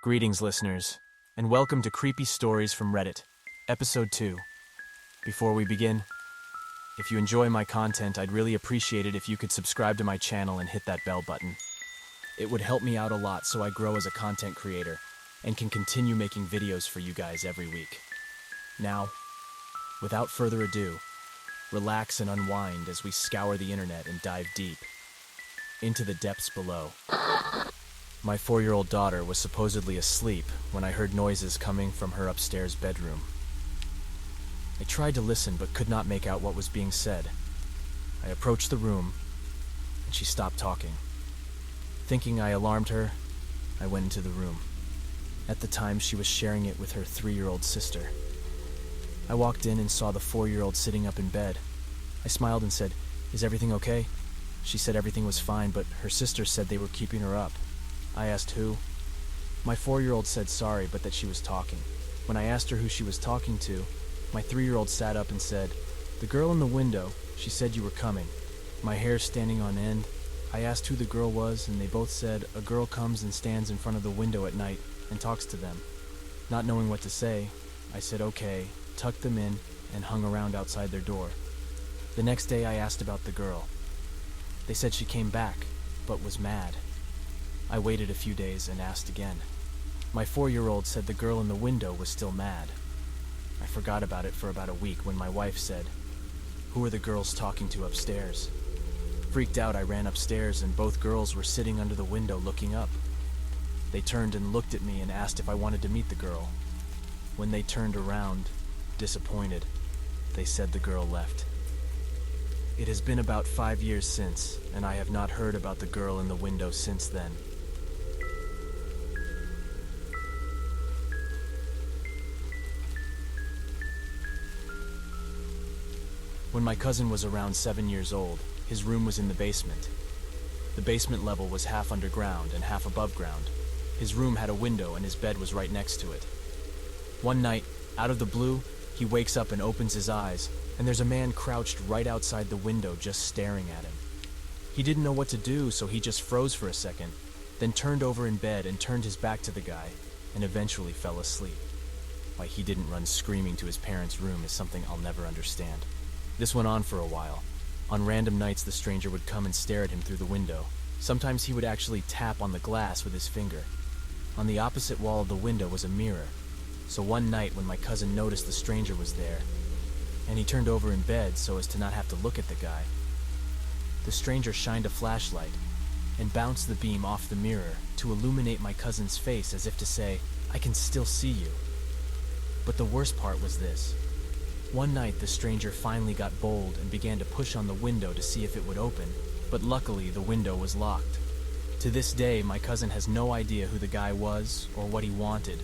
Greetings, listeners, and welcome to Creepy Stories from Reddit, Episode 2. Before we begin, if you enjoy my content, I'd really appreciate it if you could subscribe to my channel and hit that bell button. It would help me out a lot so I grow as a content creator and can continue making videos for you guys every week. Now, without further ado, relax and unwind as we scour the internet and dive deep into the depths below. My 4-year-old daughter was supposedly asleep when I heard noises coming from her upstairs bedroom. I tried to listen but could not make out what was being said. I approached the room, and she stopped talking. Thinking I alarmed her, I went into the room. At the time, she was sharing it with her 3-year-old sister. I walked in and saw the 4-year-old sitting up in bed. I smiled and said, "Is everything okay?" She said everything was fine, but her sister said they were keeping her up. I asked who. My 4-year-old said sorry, but that she was talking. When I asked her who she was talking to, my 3-year-old sat up and said, "The girl in the window, she said you were coming." My hair standing on end, I asked who the girl was, and they both said, "A girl comes and stands in front of the window at night and talks to them." Not knowing what to say, I said okay, tucked them in, and hung around outside their door. The next day I asked about the girl. They said she came back, but was mad. I waited a few days and asked again. My 4-year-old said the girl in the window was still mad. I forgot about it for about a week when my wife said, "Who are the girls talking to upstairs?" Freaked out, I ran upstairs and both girls were sitting under the window looking up. They turned and looked at me and asked if I wanted to meet the girl. When they turned around, disappointed, they said the girl left. It has been about 5 years since, and I have not heard about the girl in the window since then. When my cousin was around 7 years old, his room was in the basement. The basement level was half underground and half above ground. His room had a window and his bed was right next to it. One night, out of the blue, he wakes up and opens his eyes, and there's a man crouched right outside the window just staring at him. He didn't know what to do, so he just froze for a second, then turned over in bed and turned his back to the guy, and eventually fell asleep. Why he didn't run screaming to his parents' room is something I'll never understand. This went on for a while. On random nights, the stranger would come and stare at him through the window. Sometimes he would actually tap on the glass with his finger. On the opposite wall of the window was a mirror. So one night when my cousin noticed the stranger was there, and he turned over in bed so as to not have to look at the guy, the stranger shined a flashlight and bounced the beam off the mirror to illuminate my cousin's face as if to say, "I can still see you." But the worst part was this. One night, the stranger finally got bold and began to push on the window to see if it would open, but luckily the window was locked. To this day, my cousin has no idea who the guy was, or what he wanted,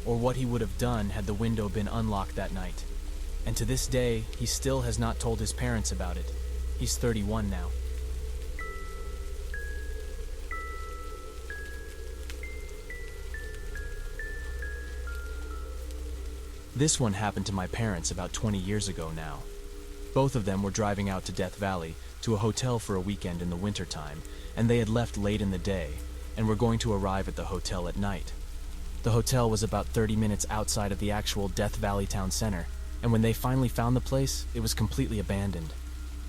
or what he would have done had the window been unlocked that night. And to this day, he still has not told his parents about it. He's 31 now. This one happened to my parents about 20 years ago now. Both of them were driving out to Death Valley to a hotel for a weekend in the wintertime, and they had left late in the day and were going to arrive at the hotel at night. The hotel was about 30 minutes outside of the actual Death Valley town center, and when they finally found the place, it was completely abandoned.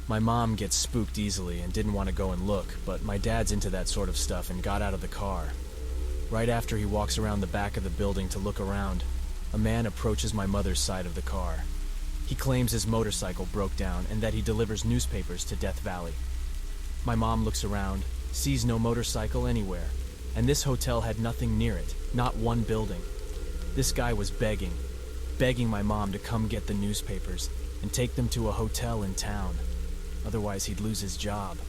My mom gets spooked easily and didn't want to go and look, but my dad's into that sort of stuff and got out of the car. Right after he walks around the back of the building to look around, a man approaches my mother's side of the car. He claims his motorcycle broke down and that he delivers newspapers to Death Valley. My mom looks around, sees no motorcycle anywhere, and this hotel had nothing near it, not one building. This guy was begging my mom to come get the newspapers and take them to a hotel in town. Otherwise, he'd lose his job.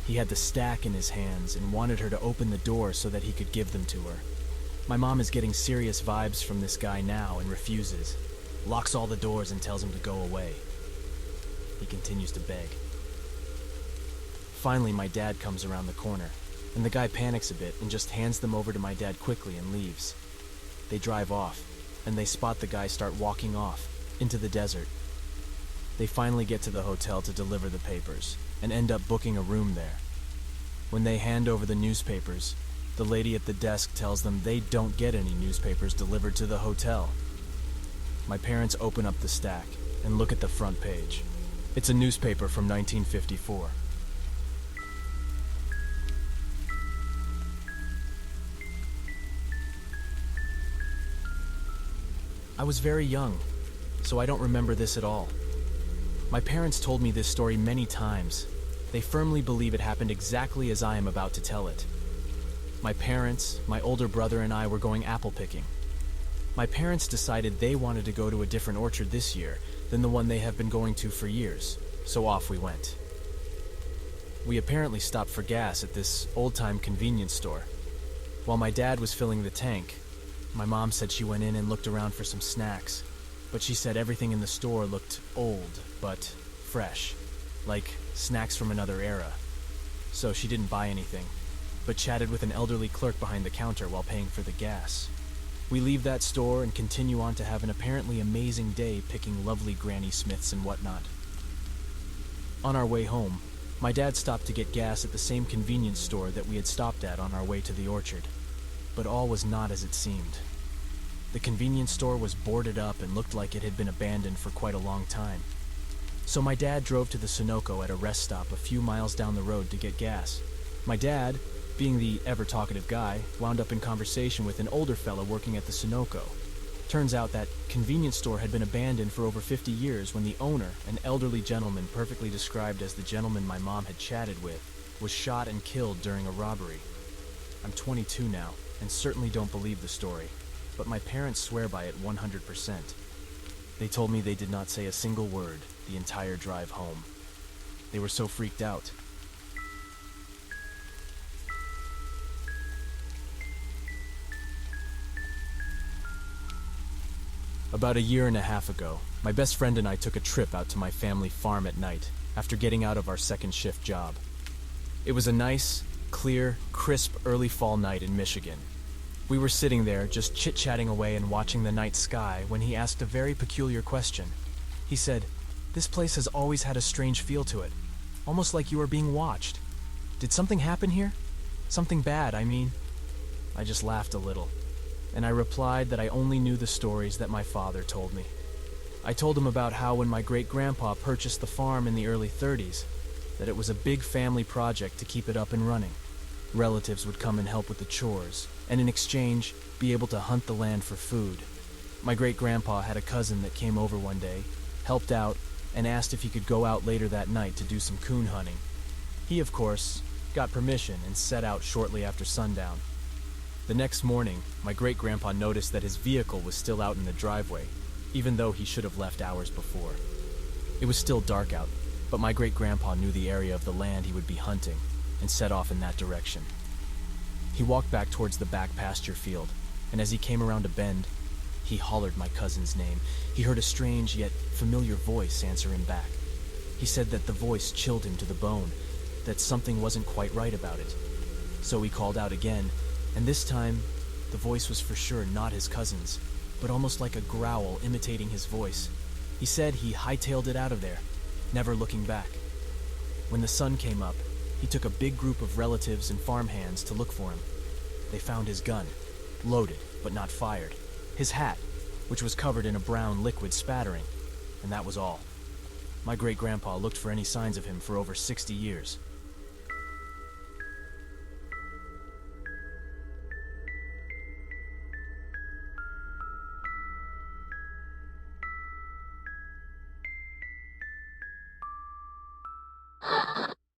He had the stack in his hands and wanted her to open the door so that he could give them to her. My mom is getting serious vibes from this guy now and refuses, locks all the doors and tells him to go away. He continues to beg. Finally, my dad comes around the corner, and the guy panics a bit and just hands them over to my dad quickly and leaves. They drive off, and they spot the guy start walking off into the desert. They finally get to the hotel to deliver the papers and end up booking a room there. When they hand over the newspapers, The lady at the desk tells them they don't get any newspapers delivered to the hotel. My parents open up the stack and look at the front page. It's a newspaper from 1954. I was very young, so I don't remember this at all. My parents told me this story many times. They firmly believe it happened exactly as I am about to tell it. My parents, my older brother, and I were going apple picking. My parents decided they wanted to go to a different orchard this year than the one they have been going to for years, so off we went. We apparently stopped for gas at this old-time convenience store. While my dad was filling the tank, my mom said she went in and looked around for some snacks, but she said everything in the store looked old, but fresh, like snacks from another era. So she didn't buy anything, but chatted with an elderly clerk behind the counter while paying for the gas. We leave that store and continue on to have an apparently amazing day picking lovely Granny Smiths and whatnot. On our way home, my dad stopped to get gas at the same convenience store that we had stopped at on our way to the orchard. But all was not as it seemed. The convenience store was boarded up and looked like it had been abandoned for quite a long time. So my dad drove to the Sunoco at a rest stop a few miles down the road to get gas. My dad, being the ever-talkative guy, wound up in conversation with an older fella working at the Sunoco. Turns out that convenience store had been abandoned for over 50 years when the owner, an elderly gentleman perfectly described as the gentleman my mom had chatted with, was shot and killed during a robbery. I'm 22 now, and certainly don't believe the story, but my parents swear by it 100%. They told me they did not say a single word the entire drive home. They were so freaked out. About a year and a half ago, my best friend and I took a trip out to my family farm at night after getting out of our second shift job. It was a nice, clear, crisp early fall night in Michigan. We were sitting there just chit-chatting away and watching the night sky when he asked a very peculiar question. He said, "This place has always had a strange feel to it, almost like you are being watched. Did something happen here? Something bad, I mean." I just laughed a little, and I replied that I only knew the stories that my father told me. I told him about how when my great-grandpa purchased the farm in the early 30s, that it was a big family project to keep it up and running. Relatives would come and help with the chores, and in exchange, be able to hunt the land for food. My great-grandpa had a cousin that came over one day, helped out, and asked if he could go out later that night to do some coon hunting. He, of course, got permission and set out shortly after sundown. The next morning, my great-grandpa noticed that his vehicle was still out in the driveway, even though he should have left hours before. It was still dark out, but my great-grandpa knew the area of the land he would be hunting, and set off in that direction. He walked back towards the back pasture field, and as he came around a bend, he hollered my cousin's name. He heard a strange yet familiar voice answer him back. He said that the voice chilled him to the bone, that something wasn't quite right about it. So he called out again, and this time, the voice was for sure not his cousin's, but almost like a growl imitating his voice. He said he hightailed it out of there, never looking back. When the sun came up, he took a big group of relatives and farmhands to look for him. They found his gun, loaded but not fired, his hat, which was covered in a brown liquid spattering, and that was all. My great-grandpa looked for any signs of him for over 60 years,